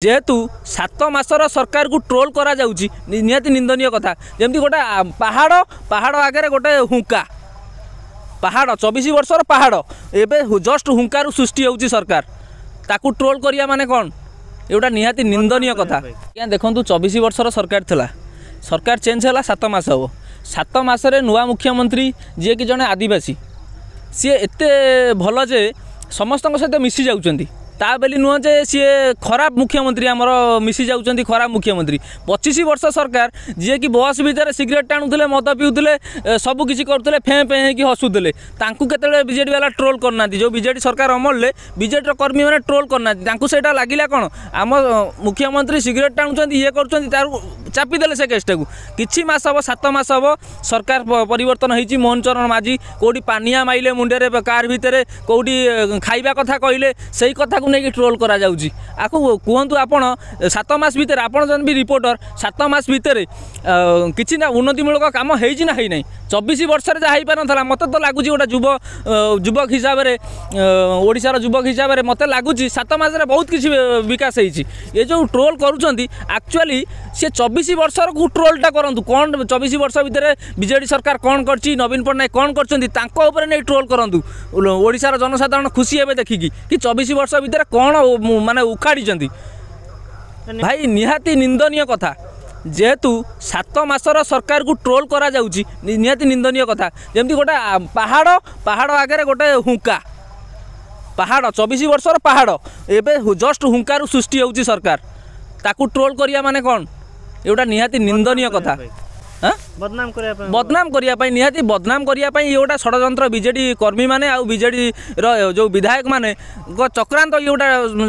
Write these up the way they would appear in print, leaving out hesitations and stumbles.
जेहेतु 7 मासर सरकार को ट्रोल करा जाउची निहाती निंदनीय कथा जमती गोटे पहाड़ पहाड़ आगे गोटे हुंका पहाड़ 24 वर्षर पहाड़ एबे जस्ट हुंकार सृष्टि होउची सरकार ताकू ट्रोल करिया माने कौन एटा निहाती निंदनीय कथा। देखो 24 वर्षर सरकार थिला सरकार चेंज है 7 मास हम 7 मासरे नुआ मुख्यमंत्री जी कि जड़े आदिवासी सी एते भल जे समस्त सहित मिसी जाउचंदी ता बेली नुह जे सी खराब मुख्यमंत्री आमर मिसी जाउचंदी खराब मुख्यमंत्री 25 वर्ष सरकार जी कि बस भितर सिगरेट टाणुले मद पिउले सब किसी करुले फे फे कि हसुले केतले बीजेडी वाला ट्रोल करना जो बीजेडी सरकार अमल बीजेडी कर्मी मैंने ट्रोल करना सेटा लगिला कौन आम मुख्यमंत्री सिगरेट टाणुंट ये कर चापीदे से केसटा को किछि मास हम 7 मास हम सरकार परिवर्तन होती मोहन चरण माझी कौटी पानिया माइले मुंडे कार भितर कौटी खाइबा कथा कहले से कथा को नहीं ट्रोल करा जाउची आकु कहतु आपण 7 मास भितर आपण जन भी रिपोर्टर 7 मास भितर किछि ना उन्नतिमूलक काम हेछि ना हेइ नै 24 वर्ष रे जाई पार नथला मते तो लागुची गोटा युवक हिसाब रे ओडिसा युवक हिसाब रे मते लागुची 7 मास रे बहुत किछि विकास हेछि ये जो ट्रोल करूछंती एक्चुअली से 24 वर्षर को ट्रोलटा करंतु कौन 24 वर्ष भितर बीजेडी सरकार कौन करछि नवीन पट्टनायक कौन करछंती तांको ऊपर नहीं ट्रोल करंतु ओडिसा रो जनसाधारण खुशी हेबे देखिकी कि 24 वर्ष भितर कौन माने उखाड़ी भाई निहाती निंदनीय कथा जेहेतु 7 मासर सरकार को ट्रोल करा जाउची निहाती निंदनीय कथा जमती गोटे पहाड़ पहाड़ आगे गोटे हुंका पहाड़ 24 वर्षर पहाड़ एबे जस्ट हुंकार सृष्टि होउची सरकार ताकू ट्रोल करिया माने कौन एटा निहाती निंदनीय कथा बदनाम करिया निहाती बदनाम करिया ये गोटा षड्यंत्र बीजेडी कर्मी माने आउ बीजेडी जो विधायक माने चक्रांत ये गोटा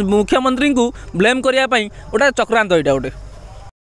मुख्यमंत्री को ब्लेम करिया गोटा चक्रांत यहाँ गोटे।